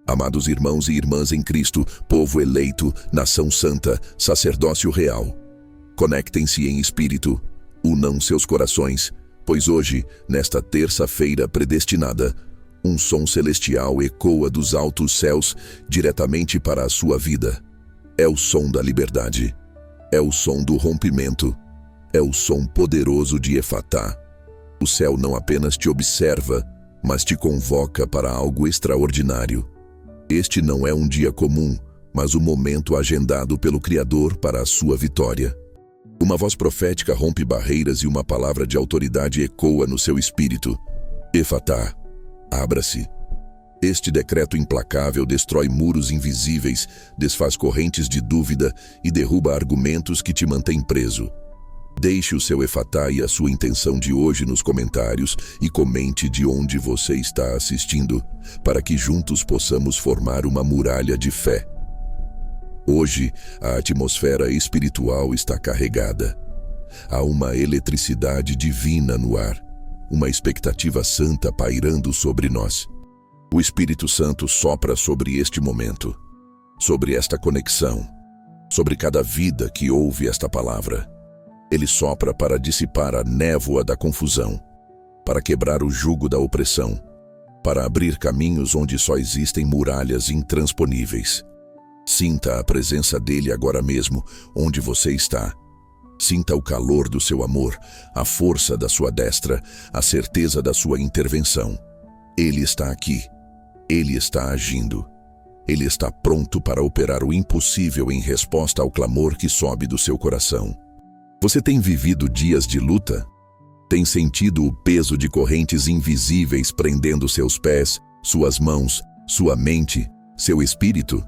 Amados irmãos e irmãs em Cristo, povo eleito, nação santa, sacerdócio real, conectem-se em espírito, unam seus corações, pois hoje, nesta terça-feira predestinada, um som celestial ecoa dos altos céus diretamente para a sua vida. É o som da liberdade, é o som do rompimento, é o som poderoso de Efatá. O céu não apenas te observa, mas te convoca para algo extraordinário. Este não é um dia comum, mas o momento agendado pelo Criador para a sua vitória. Uma voz profética rompe barreiras e uma palavra de autoridade ecoa no seu espírito. Efatá, abra-se. Este decreto implacável destrói muros invisíveis, desfaz correntes de dúvida e derruba argumentos que te mantêm preso. Deixe o seu Efatá e a sua intenção de hoje nos comentários e comente de onde você está assistindo, para que juntos possamos formar uma muralha de fé. Hoje, a atmosfera espiritual está carregada. Há uma eletricidade divina no ar, uma expectativa santa pairando sobre nós. O Espírito Santo sopra sobre este momento, sobre esta conexão, sobre cada vida que ouve esta palavra. Ele sopra para dissipar a névoa da confusão, para quebrar o jugo da opressão, para abrir caminhos onde só existem muralhas intransponíveis. Sinta a presença dele agora mesmo, onde você está. Sinta o calor do seu amor, a força da sua destra, a certeza da sua intervenção. Ele está aqui. Ele está agindo. Ele está pronto para operar o impossível em resposta ao clamor que sobe do seu coração. Você tem vivido dias de luta? Tem sentido o peso de correntes invisíveis prendendo seus pés, suas mãos, sua mente, seu espírito?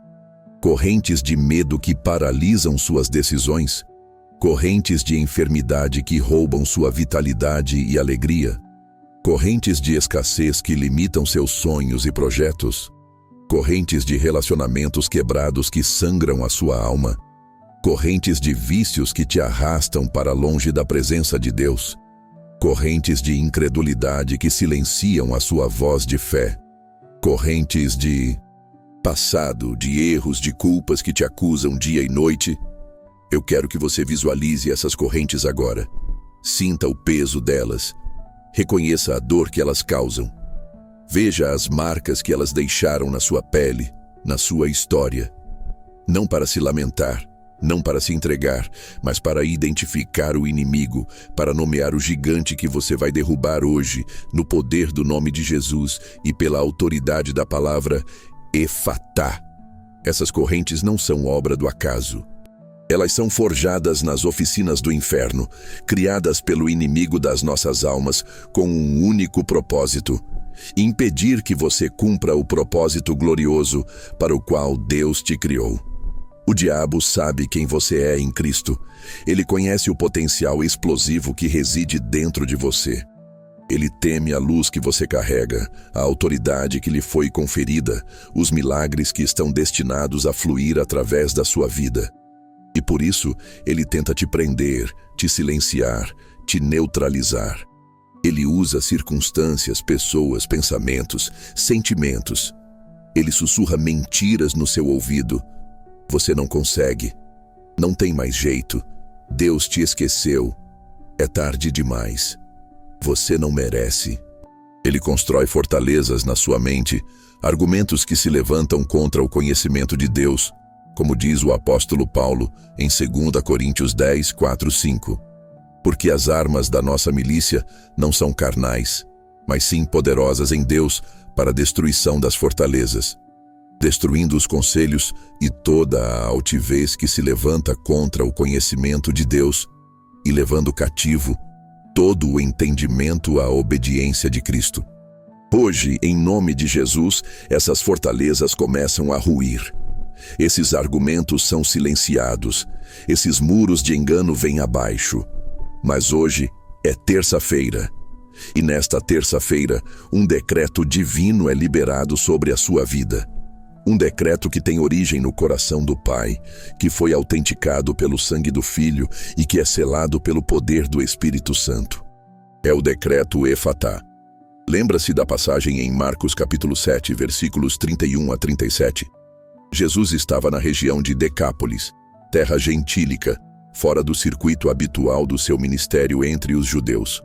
Correntes de medo que paralisam suas decisões? Correntes de enfermidade que roubam sua vitalidade e alegria? Correntes de escassez que limitam seus sonhos e projetos? Correntes de relacionamentos quebrados que sangram a sua alma? Correntes de vícios que te arrastam para longe da presença de Deus? Correntes de incredulidade que silenciam a sua voz de fé? Correntes de passado, de erros, de culpas que te acusam dia e noite? Eu quero que você visualize essas correntes agora. Sinta o peso delas. Reconheça a dor que elas causam. Veja as marcas que elas deixaram na sua pele, na sua história. Não para se lamentar, não para se entregar, mas para identificar o inimigo, para nomear o gigante que você vai derrubar hoje, no poder do nome de Jesus e pela autoridade da palavra Efatá. Essas correntes não são obra do acaso. Elas são forjadas nas oficinas do inferno, criadas pelo inimigo das nossas almas, com um único propósito: impedir que você cumpra o propósito glorioso para o qual Deus te criou. O diabo sabe quem você é em Cristo. Ele conhece o potencial explosivo que reside dentro de você. Ele teme a luz que você carrega, a autoridade que lhe foi conferida, os milagres que estão destinados a fluir através da sua vida. E por isso, ele tenta te prender, te silenciar, te neutralizar. Ele usa circunstâncias, pessoas, pensamentos, sentimentos. Ele sussurra mentiras no seu ouvido. Você não consegue. Não tem mais jeito. Deus te esqueceu. É tarde demais. Você não merece. Ele constrói fortalezas na sua mente, argumentos que se levantam contra o conhecimento de Deus, como diz o apóstolo Paulo em 2 Coríntios 10, 4, 5. Porque as armas da nossa milícia não são carnais, mas sim poderosas em Deus para a destruição das fortalezas, destruindo os conselhos e toda a altivez que se levanta contra o conhecimento de Deus e levando cativo todo o entendimento à obediência de Cristo. Hoje, em nome de Jesus, essas fortalezas começam a ruir. Esses argumentos são silenciados, esses muros de engano vêm abaixo. Mas hoje é terça-feira, e nesta terça-feira um decreto divino é liberado sobre a sua vida. Um decreto que tem origem no coração do Pai, que foi autenticado pelo sangue do Filho e que é selado pelo poder do Espírito Santo. É o decreto Efatá. Lembra-se da passagem em Marcos capítulo 7, versículos 31 a 37? Jesus estava na região de Decápolis, terra gentílica, fora do circuito habitual do seu ministério entre os judeus.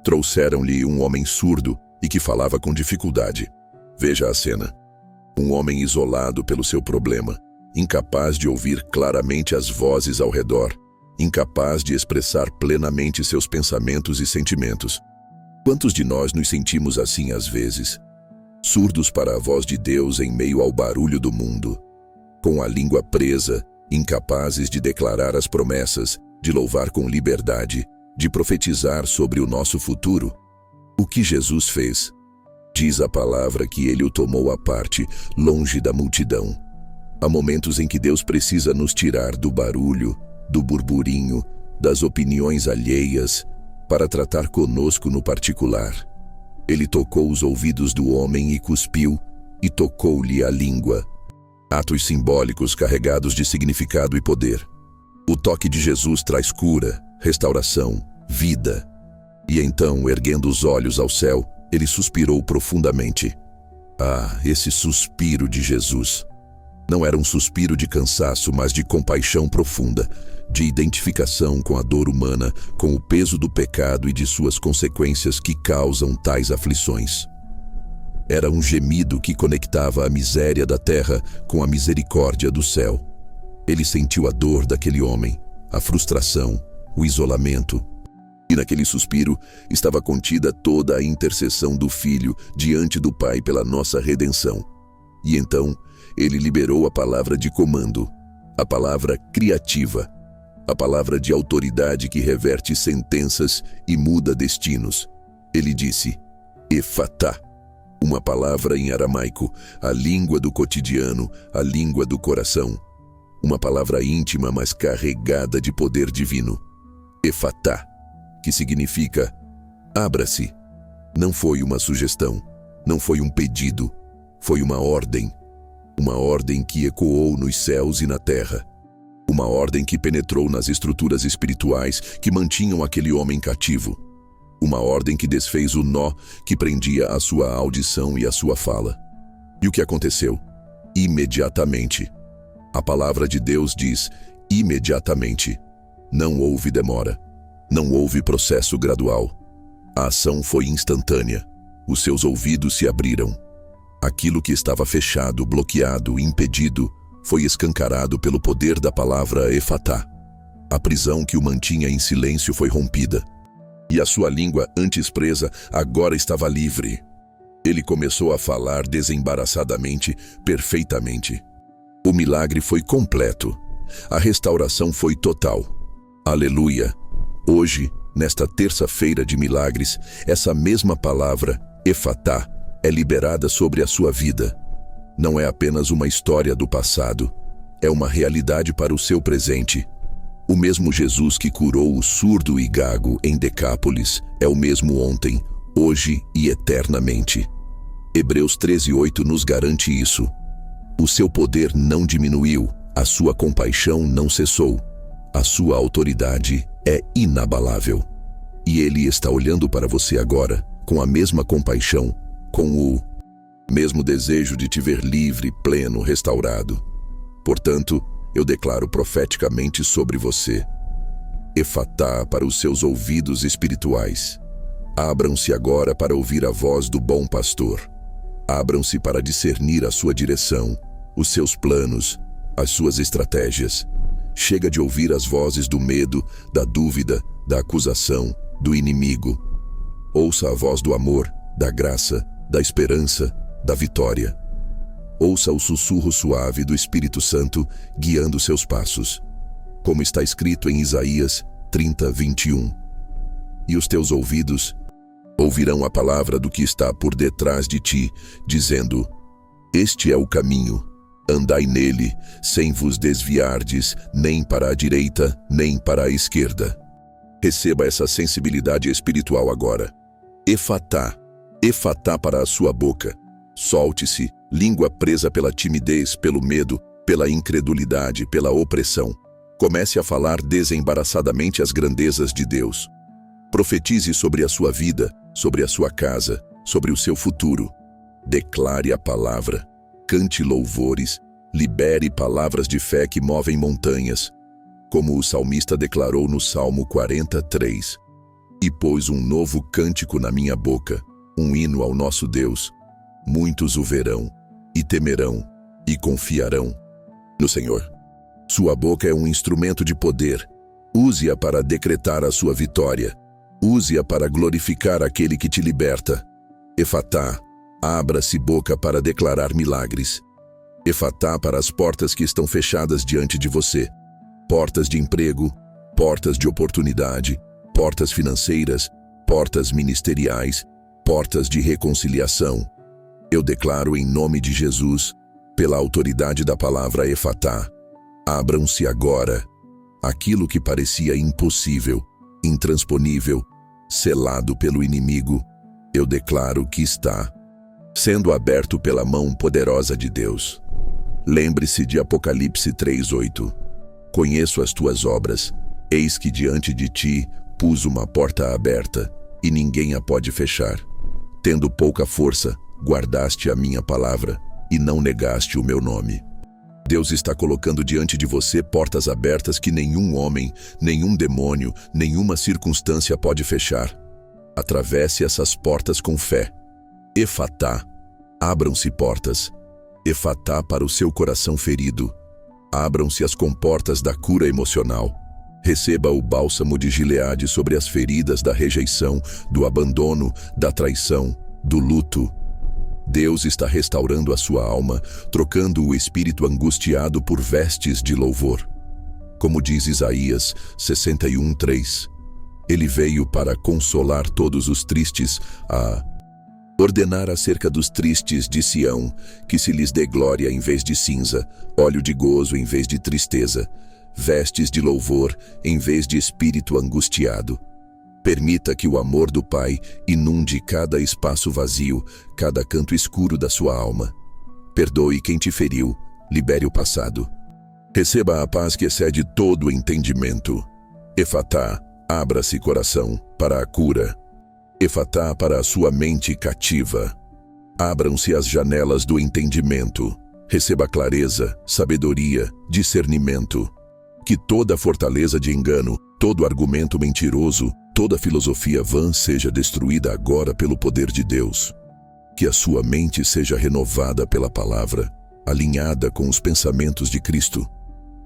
Trouxeram-lhe um homem surdo e que falava com dificuldade. Veja a cena. Um homem isolado pelo seu problema, incapaz de ouvir claramente as vozes ao redor, incapaz de expressar plenamente seus pensamentos e sentimentos. Quantos de nós nos sentimos assim às vezes? Surdos para a voz de Deus em meio ao barulho do mundo, com a língua presa, incapazes de declarar as promessas, de louvar com liberdade, de profetizar sobre o nosso futuro. O que Jesus fez? Diz a palavra que ele o tomou à parte, longe da multidão. Há momentos em que Deus precisa nos tirar do barulho, do burburinho, das opiniões alheias, para tratar conosco no particular. Ele tocou os ouvidos do homem e cuspiu, e tocou-lhe a língua. Atos simbólicos carregados de significado e poder. O toque de Jesus traz cura, restauração, vida. E então, erguendo os olhos ao céu, ele suspirou profundamente. Ah, esse suspiro de Jesus! Não era um suspiro de cansaço, mas de compaixão profunda, de identificação com a dor humana, com o peso do pecado e de suas consequências que causam tais aflições. Era um gemido que conectava a miséria da terra com a misericórdia do céu. Ele sentiu a dor daquele homem, a frustração, o isolamento. E naquele suspiro estava contida toda a intercessão do Filho diante do Pai pela nossa redenção. E então, ele liberou a palavra de comando, a palavra criativa, a palavra de autoridade que reverte sentenças e muda destinos. Ele disse, Efatá, uma palavra em aramaico, a língua do cotidiano, a língua do coração. Uma palavra íntima, mas carregada de poder divino. Efatá, que significa abra-se. Não foi uma sugestão, não foi um pedido, foi uma ordem. Uma ordem que ecoou nos céus e na terra. Uma ordem que penetrou nas estruturas espirituais que mantinham aquele homem cativo. Uma ordem que desfez o nó que prendia a sua audição e a sua fala. E o que aconteceu? Imediatamente. A palavra de Deus diz, imediatamente. Não houve demora. Não houve processo gradual. A ação foi instantânea. Os seus ouvidos se abriram. Aquilo que estava fechado, bloqueado, impedido, foi escancarado pelo poder da palavra Efatá. A prisão que o mantinha em silêncio foi rompida. E a sua língua, antes presa, agora estava livre. Ele começou a falar desembaraçadamente, perfeitamente. O milagre foi completo. A restauração foi total. Aleluia! Hoje, nesta terça-feira de milagres, essa mesma palavra, Efatá, é liberada sobre a sua vida. Não é apenas uma história do passado, é uma realidade para o seu presente. O mesmo Jesus que curou o surdo e gago em Decápolis é o mesmo ontem, hoje e eternamente. Hebreus 13:8 nos garante isso. O seu poder não diminuiu, a sua compaixão não cessou. A sua autoridade é inabalável. E ele está olhando para você agora, com a mesma compaixão, com o mesmo desejo de te ver livre, pleno, restaurado. Portanto, eu declaro profeticamente sobre você. Efatá para os seus ouvidos espirituais. Abram-se agora para ouvir a voz do bom pastor. Abram-se para discernir a sua direção, os seus planos, as suas estratégias. Chega de ouvir as vozes do medo, da dúvida, da acusação, do inimigo. Ouça a voz do amor, da graça, da esperança, da vitória. Ouça o sussurro suave do Espírito Santo guiando seus passos, como está escrito em Isaías 30:21. E os teus ouvidos ouvirão a palavra do que está por detrás de ti, dizendo, este é o caminho, andai nele, sem vos desviardes, nem para a direita, nem para a esquerda. Receba essa sensibilidade espiritual agora. Efatá. Efatá para a sua boca. Solte-se, língua presa pela timidez, pelo medo, pela incredulidade, pela opressão. Comece a falar desembaraçadamente as grandezas de Deus. Profetize sobre a sua vida, sobre a sua casa, sobre o seu futuro. Declare a palavra, cante louvores, libere palavras de fé que movem montanhas, como o salmista declarou no Salmo 43. E pôs um novo cântico na minha boca, um hino ao nosso Deus. Muitos o verão, e temerão, e confiarão no Senhor. Sua boca é um instrumento de poder. Use-a para decretar a sua vitória. Use-a para glorificar aquele que te liberta. Efatá, abra-se boca para declarar milagres. Efatá para as portas que estão fechadas diante de você. Portas de emprego, portas de oportunidade, portas financeiras, portas ministeriais, portas de reconciliação. Eu declaro em nome de Jesus, pela autoridade da palavra Efatá, abram-se agora. Aquilo que parecia impossível, intransponível, selado pelo inimigo, eu declaro que está sendo aberto pela mão poderosa de Deus. Lembre-se de Apocalipse 3:8. Conheço as tuas obras, eis que diante de ti pus uma porta aberta, e ninguém a pode fechar. Tendo pouca força, guardaste a minha palavra, e não negaste o meu nome. Deus está colocando diante de você portas abertas que nenhum homem, nenhum demônio, nenhuma circunstância pode fechar. Atravesse essas portas com fé. Efatá, abram-se portas. Efatá para o seu coração ferido. Abram-se as comportas da cura emocional. Receba o bálsamo de Gileade sobre as feridas da rejeição, do abandono, da traição, do luto. Deus está restaurando a sua alma, trocando o espírito angustiado por vestes de louvor. Como diz Isaías 61:3, Ele veio para consolar todos os tristes, a ordenar acerca dos tristes de Sião, que se lhes dê glória em vez de cinza, óleo de gozo em vez de tristeza, vestes de louvor em vez de espírito angustiado. Permita que o amor do Pai inunde cada espaço vazio, cada canto escuro da sua alma. Perdoe quem te feriu, libere o passado. Receba a paz que excede todo o entendimento. Efatá, abra-se coração para a cura. Efatá para a sua mente cativa. Abram-se as janelas do entendimento. Receba clareza, sabedoria, discernimento. Que toda fortaleza de engano, todo argumento mentiroso, toda filosofia vã seja destruída agora pelo poder de Deus. Que a sua mente seja renovada pela palavra, alinhada com os pensamentos de Cristo,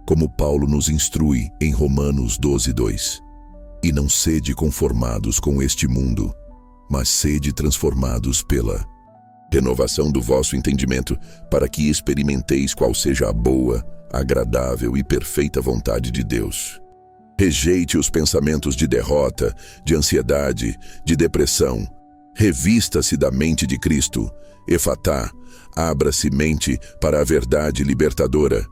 como Paulo nos instrui em Romanos 12:2. E não sede conformados com este mundo, mas sede transformados pela renovação do vosso entendimento, para que experimenteis qual seja a boa, agradável e perfeita vontade de Deus. Rejeite os pensamentos de derrota, de ansiedade, de depressão. Revista-se da mente de Cristo. Efatá, abra-se mente para a verdade libertadora.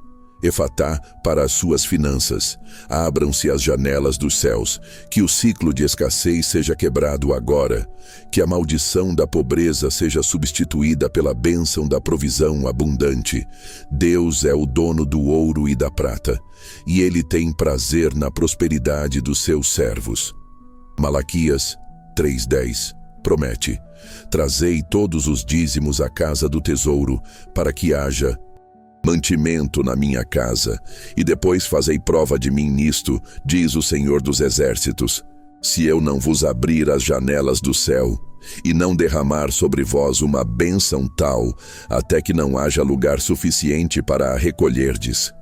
Efatá para as suas finanças. Abram-se as janelas dos céus. Que o ciclo de escassez seja quebrado agora. Que a maldição da pobreza seja substituída pela bênção da provisão abundante. Deus é o dono do ouro e da prata, e Ele tem prazer na prosperidade dos seus servos. Malaquias 3:10 promete: trazei todos os dízimos à casa do tesouro, para que haja mantimento na minha casa, e depois fazei prova de mim nisto, diz o Senhor dos Exércitos, se eu não vos abrir as janelas do céu, e não derramar sobre vós uma bênção tal, até que não haja lugar suficiente para a recolherdes.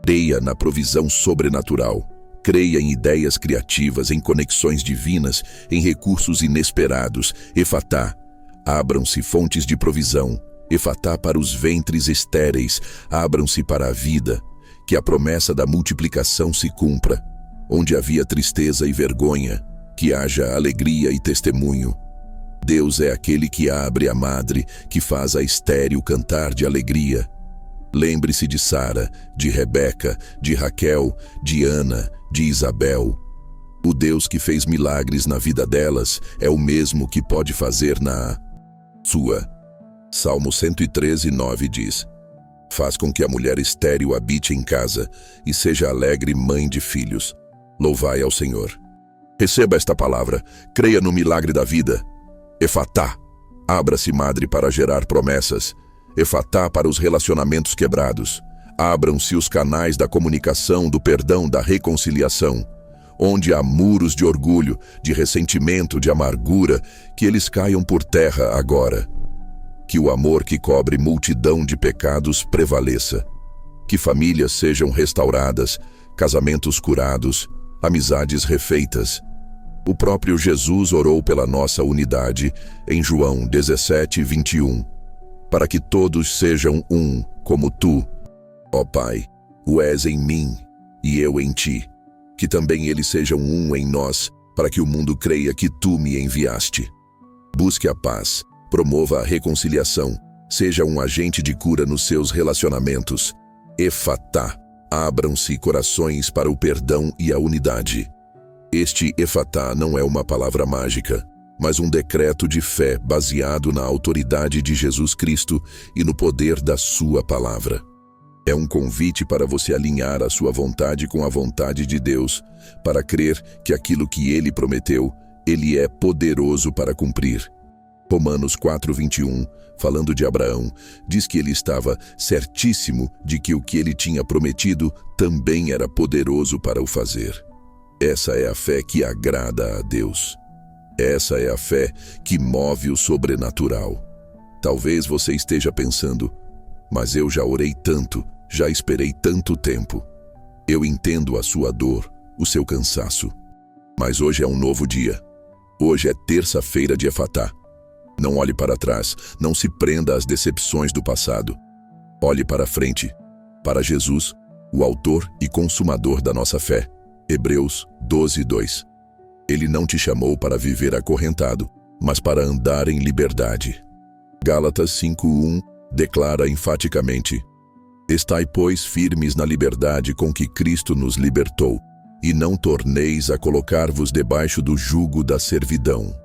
Creia na provisão sobrenatural. Creia em ideias criativas, em conexões divinas, em recursos inesperados. Efatá, abram-se fontes de provisão. Efatá para os ventres estéreis, abram-se para a vida, que a promessa da multiplicação se cumpra. Onde havia tristeza e vergonha, que haja alegria e testemunho. Deus é aquele que abre a madre, que faz a estéril cantar de alegria. Lembre-se de Sara, de Rebeca, de Raquel, de Ana, de Isabel. O Deus que fez milagres na vida delas é o mesmo que pode fazer na sua. Salmo 113:9 diz: faz com que a mulher estéril habite em casa e seja alegre mãe de filhos. Louvai ao Senhor. Receba esta palavra, creia no milagre da vida. Efatá, Abra-se, madre, para gerar promessas. Efatá para os relacionamentos quebrados. Abram-se os canais da comunicação, do perdão, da reconciliação. Onde há muros de orgulho, de ressentimento, de amargura, que eles caiam por terra agora. Que o amor que cobre multidão de pecados prevaleça. Que famílias sejam restauradas, casamentos curados, amizades refeitas. O próprio Jesus orou pela nossa unidade em João 17:21, para que todos sejam um, como tu, ó Pai, o és em mim e eu em ti. Que também eles sejam um em nós, para que o mundo creia que tu me enviaste. Busque a paz, promova a reconciliação, seja um agente de cura nos seus relacionamentos. Efatá, abram-se corações para o perdão e a unidade. Este efatá não é uma palavra mágica, mas um decreto de fé baseado na autoridade de Jesus Cristo e no poder da sua palavra. É um convite para você alinhar a sua vontade com a vontade de Deus, para crer que aquilo que Ele prometeu, Ele é poderoso para cumprir. Romanos 4:21, falando de Abraão, diz que ele estava certíssimo de que o que ele tinha prometido também era poderoso para o fazer. Essa é a fé que agrada a Deus. Essa é a fé que move o sobrenatural. Talvez você esteja pensando, mas eu já orei tanto, já esperei tanto tempo. Eu entendo a sua dor, o seu cansaço. Mas hoje é um novo dia. Hoje é terça-feira de Efatá. Não olhe para trás, não se prenda às decepções do passado. Olhe para frente, para Jesus, o autor e consumador da nossa fé. Hebreus 12:2. Ele não te chamou para viver acorrentado, mas para andar em liberdade. Gálatas 5:1 declara enfaticamente: Estai, pois, firmes na liberdade com que Cristo nos libertou, e não torneis a colocar-vos debaixo do jugo da servidão.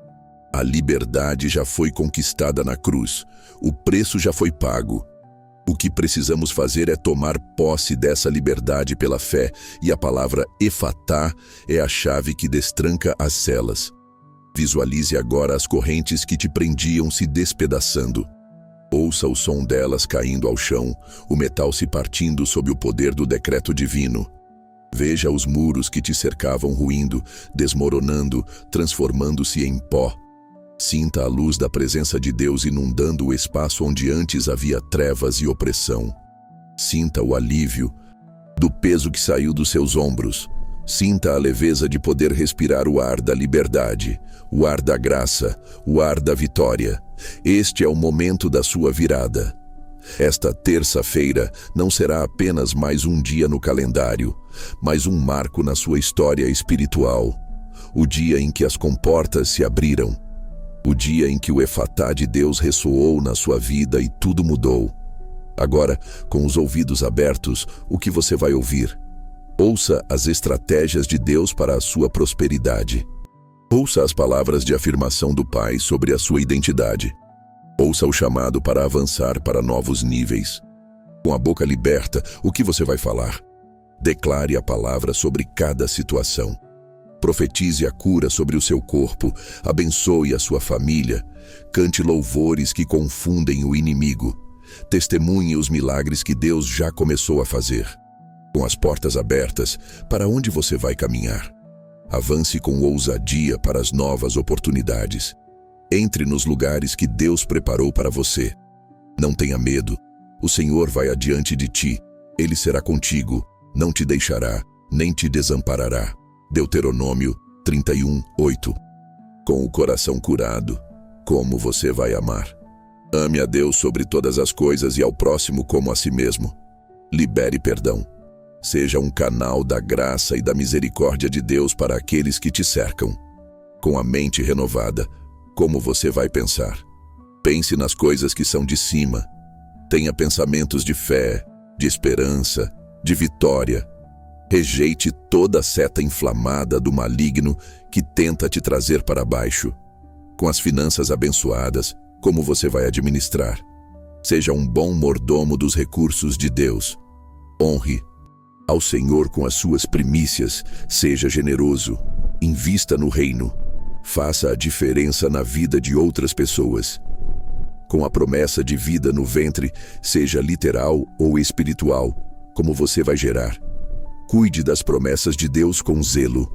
A liberdade já foi conquistada na cruz, o preço já foi pago. O que precisamos fazer é tomar posse dessa liberdade pela fé, e a palavra efatá é a chave que destranca as celas. Visualize agora as correntes que te prendiam se despedaçando. Ouça o som delas caindo ao chão, o metal se partindo sob o poder do decreto divino. Veja os muros que te cercavam ruindo, desmoronando, transformando-se em pó. Sinta a luz da presença de Deus inundando o espaço onde antes havia trevas e opressão. Sinta o alívio do peso que saiu dos seus ombros. Sinta a leveza de poder respirar o ar da liberdade, o ar da graça, o ar da vitória. Este é o momento da sua virada. Esta terça-feira não será apenas mais um dia no calendário, mas um marco na sua história espiritual. O dia em que as comportas se abriram. O dia em que o efatá de Deus ressoou na sua vida e tudo mudou. Agora, com os ouvidos abertos, o que você vai ouvir? Ouça as estratégias de Deus para a sua prosperidade. Ouça as palavras de afirmação do Pai sobre a sua identidade. Ouça o chamado para avançar para novos níveis. Com a boca liberta, o que você vai falar? Declare a palavra sobre cada situação. Profetize a cura sobre o seu corpo, abençoe a sua família, cante louvores que confundem o inimigo, testemunhe os milagres que Deus já começou a fazer. Com as portas abertas, para onde você vai caminhar? Avance com ousadia para as novas oportunidades. Entre nos lugares que Deus preparou para você. Não tenha medo, o Senhor vai adiante de ti, Ele será contigo, não te deixará, nem te desamparará. Deuteronômio 31:8. Com o coração curado, como você vai amar? Ame a Deus sobre todas as coisas e ao próximo como a si mesmo. Libere perdão. Seja um canal da graça e da misericórdia de Deus para aqueles que te cercam. Com a mente renovada, como você vai pensar? Pense nas coisas que são de cima. Tenha pensamentos de fé, de esperança, de vitória. Rejeite toda seta inflamada do maligno que tenta te trazer para baixo. Com as finanças abençoadas, como você vai administrar? Seja um bom mordomo dos recursos de Deus. Honre ao Senhor com as suas primícias, seja generoso, invista no reino, faça a diferença na vida de outras pessoas. com a promessa de vida no ventre, seja literal ou espiritual, como você vai gerar. Cuide das promessas de Deus com zelo.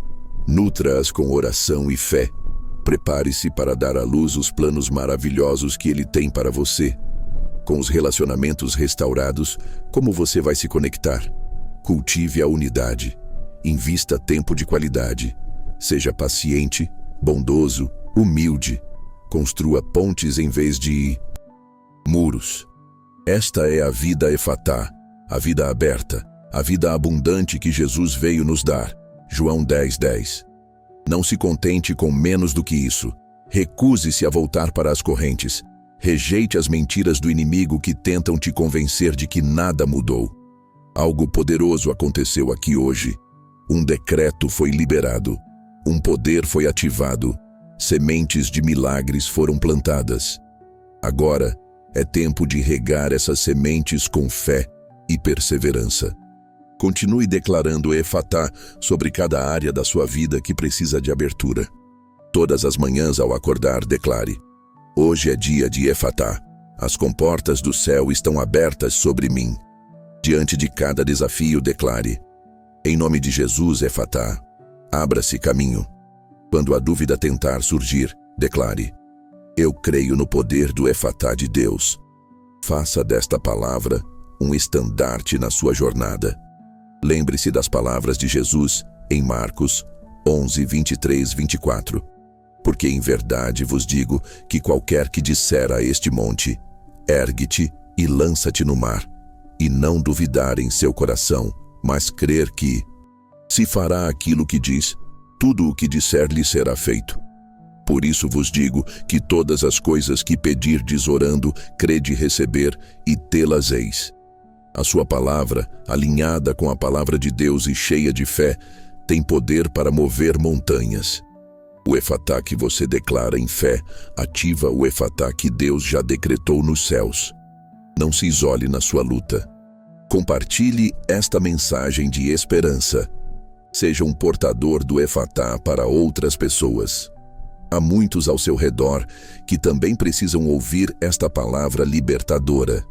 Nutra-as com oração e fé. Prepare-se para dar à luz os planos maravilhosos que Ele tem para você. Com os relacionamentos restaurados, como você vai se conectar? Cultive a unidade. Invista tempo de qualidade. Seja paciente, bondoso, humilde. Construa pontes em vez de muros. Esta é a vida Efatá, a vida aberta, a vida abundante que Jesus veio nos dar. João 10:10. Não se contente com menos do que isso. Recuse-se a voltar para as correntes. Rejeite as mentiras do inimigo que tentam te convencer de que nada mudou. Algo poderoso aconteceu aqui hoje. Um decreto foi liberado. Um poder foi ativado. Sementes de milagres foram plantadas. Agora é tempo de regar essas sementes com fé e perseverança. Continue declarando Efatá sobre cada área da sua vida que precisa de abertura. Todas as manhãs ao acordar, declare: hoje é dia de Efatá. As comportas do céu estão abertas sobre mim. Diante de cada desafio, declare: em nome de Jesus, Efatá, abra-se caminho. Quando a dúvida tentar surgir, declare: eu creio no poder do Efatá de Deus. Faça desta palavra um estandarte na sua jornada. Lembre-se das palavras de Jesus em Marcos 11:23-24. Porque em verdade vos digo que qualquer que disser a este monte: ergue-te e lança-te no mar, e não duvidar em seu coração, mas crer que se fará aquilo que diz, tudo o que disser lhe será feito. Por isso vos digo que todas as coisas que pedirdes orando, crede receber, e tê-las eis. A sua palavra, alinhada com a palavra de Deus e cheia de fé, tem poder para mover montanhas. O Efatá que você declara em fé, ativa o Efatá que Deus já decretou nos céus. Não se isole na sua luta. Compartilhe esta mensagem de esperança. Seja um portador do Efatá para outras pessoas. Há muitos ao seu redor que também precisam ouvir esta palavra libertadora.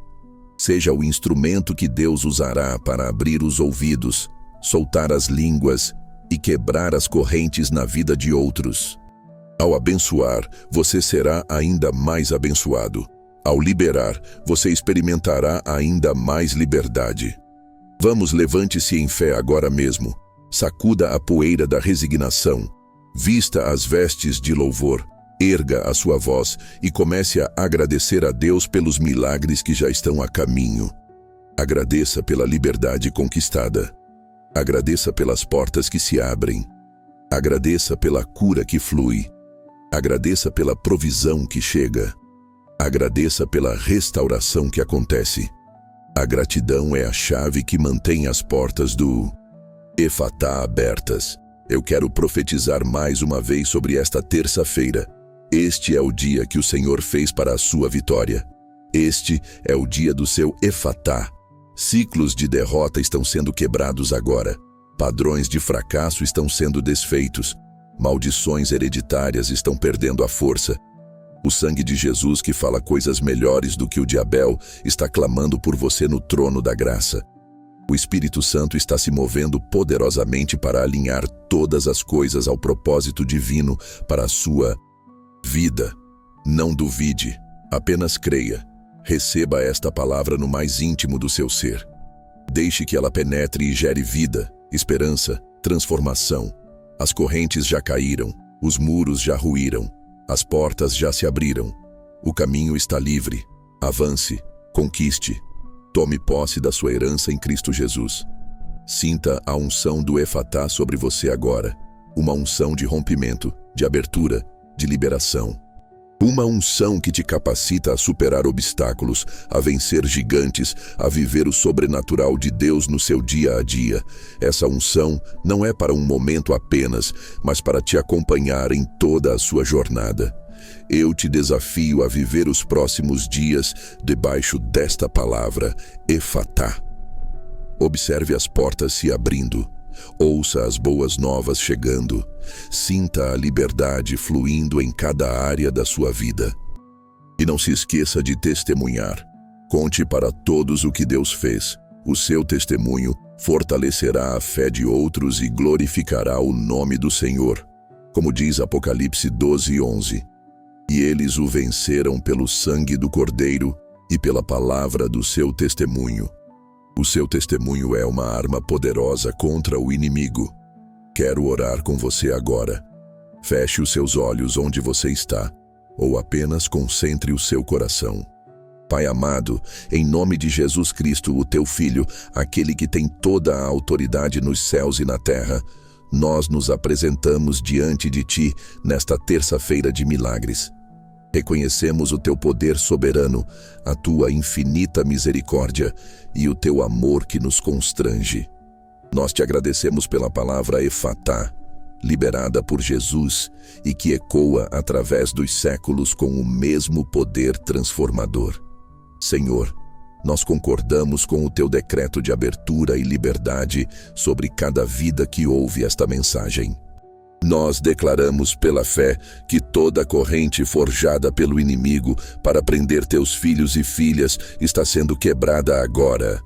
Seja o instrumento que Deus usará para abrir os ouvidos, soltar as línguas e quebrar as correntes na vida de outros. Ao abençoar, você será ainda mais abençoado. Ao liberar, você experimentará ainda mais liberdade. Vamos, levante-se em fé agora mesmo. Sacuda a poeira da resignação. Vista as vestes de louvor. Erga a sua voz e comece a agradecer a Deus pelos milagres que já estão a caminho. Agradeça pela liberdade conquistada. Agradeça pelas portas que se abrem. Agradeça pela cura que flui. Agradeça pela provisão que chega. Agradeça pela restauração que acontece. A gratidão é a chave que mantém as portas do Efatá abertas. Eu quero profetizar mais uma vez sobre esta terça-feira. Este é o dia que o Senhor fez para a sua vitória. Este é o dia do seu Efatá. Ciclos de derrota estão sendo quebrados agora. Padrões de fracasso estão sendo desfeitos. Maldições hereditárias estão perdendo a força. O sangue de Jesus, que fala coisas melhores do que o de Abel, está clamando por você no trono da graça. O Espírito Santo está se movendo poderosamente para alinhar todas as coisas ao propósito divino para a sua vida. Não duvide, apenas creia. Receba esta palavra no mais íntimo do seu ser. Deixe que ela penetre e gere vida, esperança, transformação. As correntes já caíram, os muros já ruíram, as portas já se abriram. O caminho está livre. Avance, conquiste. Tome posse da sua herança em Cristo Jesus. Sinta a unção do Efatá sobre você agora. Uma unção de rompimento, de abertura, de liberação. Uma unção que te capacita a superar obstáculos, a vencer gigantes, a viver o sobrenatural de Deus no seu dia a dia. Essa unção não é para um momento apenas, mas para te acompanhar em toda a sua jornada. Eu te desafio a viver os próximos dias debaixo desta palavra, Efatá. Observe as portas se abrindo. Ouça as boas novas chegando. Sinta a liberdade fluindo em cada área da sua vida. E não se esqueça de testemunhar. Conte para todos o que Deus fez. O seu testemunho fortalecerá a fé de outros e glorificará o nome do Senhor. Como diz Apocalipse 12:11. E eles o venceram pelo sangue do Cordeiro e pela palavra do seu testemunho. O seu testemunho é uma arma poderosa contra o inimigo. Quero orar com você agora. Feche os seus olhos onde você está, ou apenas concentre o seu coração. Pai amado, em nome de Jesus Cristo, o teu Filho, aquele que tem toda a autoridade nos céus e na terra, nós nos apresentamos diante de ti nesta terça-feira de milagres. Reconhecemos o teu poder soberano, a tua infinita misericórdia e o teu amor que nos constrange. Nós te agradecemos pela palavra Efatá, liberada por Jesus e que ecoa através dos séculos com o mesmo poder transformador. Senhor, nós concordamos com o teu decreto de abertura e liberdade sobre cada vida que ouve esta mensagem. Nós declaramos pela fé que toda corrente forjada pelo inimigo para prender teus filhos e filhas está sendo quebrada agora.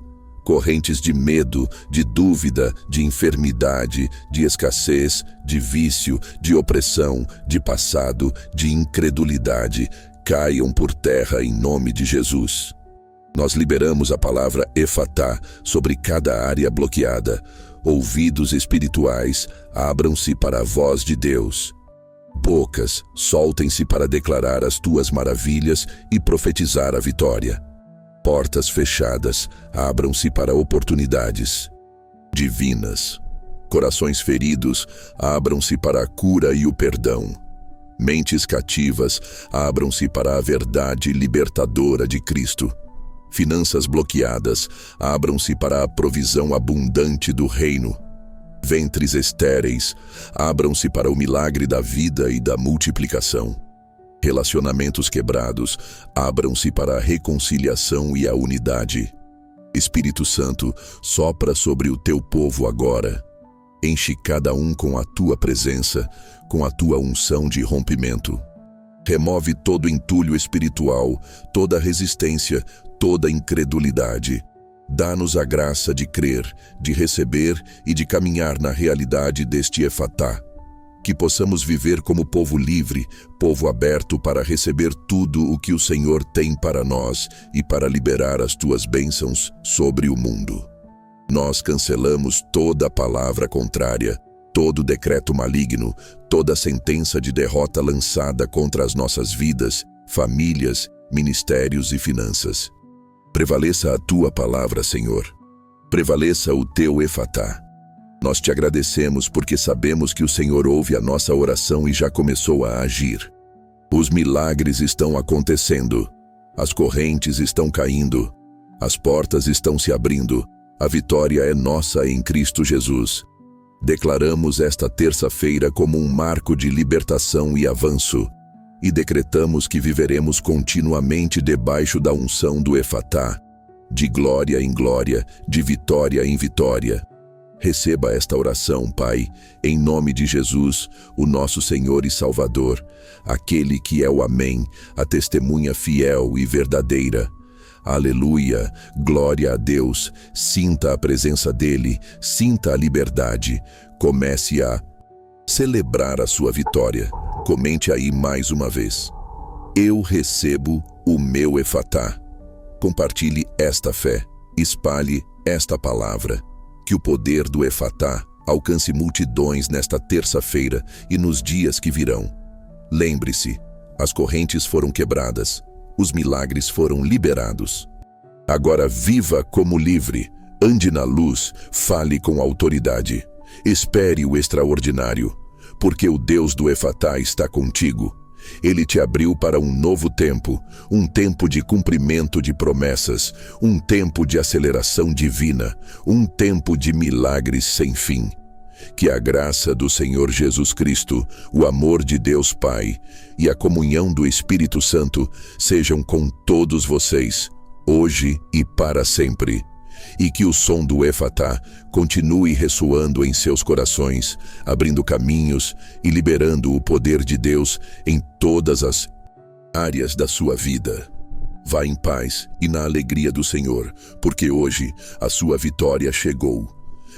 Correntes de medo, de dúvida, de enfermidade, de escassez, de vício, de opressão, de passado, de incredulidade, caiam por terra em nome de Jesus. Nós liberamos a palavra Efatá sobre cada área bloqueada. Ouvidos espirituais, abram-se para a voz de Deus. Bocas, soltem-se para declarar as tuas maravilhas e profetizar a vitória. Portas fechadas, abram-se para oportunidades divinas. Corações feridos, abram-se para a cura e o perdão. Mentes cativas, abram-se para a verdade libertadora de Cristo. Finanças bloqueadas, abram-se para a provisão abundante do reino. Ventres estéreis, abram-se para o milagre da vida e da multiplicação. Relacionamentos quebrados, abram-se para a reconciliação e a unidade. Espírito Santo, sopra sobre o teu povo agora. Enche cada um com a tua presença, com a tua unção de rompimento. Remove todo entulho espiritual, toda resistência, toda incredulidade. Dá-nos a graça de crer, de receber e de caminhar na realidade deste Efatá. Que possamos viver como povo livre, povo aberto para receber tudo o que o Senhor tem para nós e para liberar as tuas bênçãos sobre o mundo. Nós cancelamos toda palavra contrária, todo decreto maligno, toda sentença de derrota lançada contra as nossas vidas, famílias, ministérios e finanças. Prevaleça a tua palavra, Senhor. Prevaleça o teu Efatá. Nós te agradecemos porque sabemos que o Senhor ouve a nossa oração e já começou a agir. Os milagres estão acontecendo. As correntes estão caindo. As portas estão se abrindo. A vitória é nossa em Cristo Jesus. Declaramos esta terça-feira como um marco de libertação e avanço. E decretamos que viveremos continuamente debaixo da unção do Efatá, de glória em glória, de vitória em vitória. Receba esta oração, Pai, em nome de Jesus, o nosso Senhor e Salvador, aquele que é o Amém, a testemunha fiel e verdadeira. Aleluia, glória a Deus, sinta a presença dEle, sinta a liberdade, comece a celebrar a sua vitória. Comente aí mais uma vez. Eu recebo o meu Efatá. Compartilhe esta fé, espalhe esta palavra. Que o poder do Efatá alcance multidões nesta terça-feira e nos dias que virão. Lembre-se, as correntes foram quebradas, os milagres foram liberados. Agora viva como livre, ande na luz, fale com autoridade. Espere o extraordinário, porque o Deus do Efatá está contigo. Ele te abriu para um novo tempo, um tempo de cumprimento de promessas, um tempo de aceleração divina, um tempo de milagres sem fim. Que a graça do Senhor Jesus Cristo, o amor de Deus Pai e a comunhão do Espírito Santo sejam com todos vocês, hoje e para sempre. E que o som do Efatá continue ressoando em seus corações, abrindo caminhos e liberando o poder de Deus em todas as áreas da sua vida. Vá em paz e na alegria do Senhor, porque hoje a sua vitória chegou.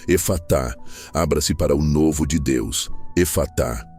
Efatá, abra-se para o novo de Deus. Efatá.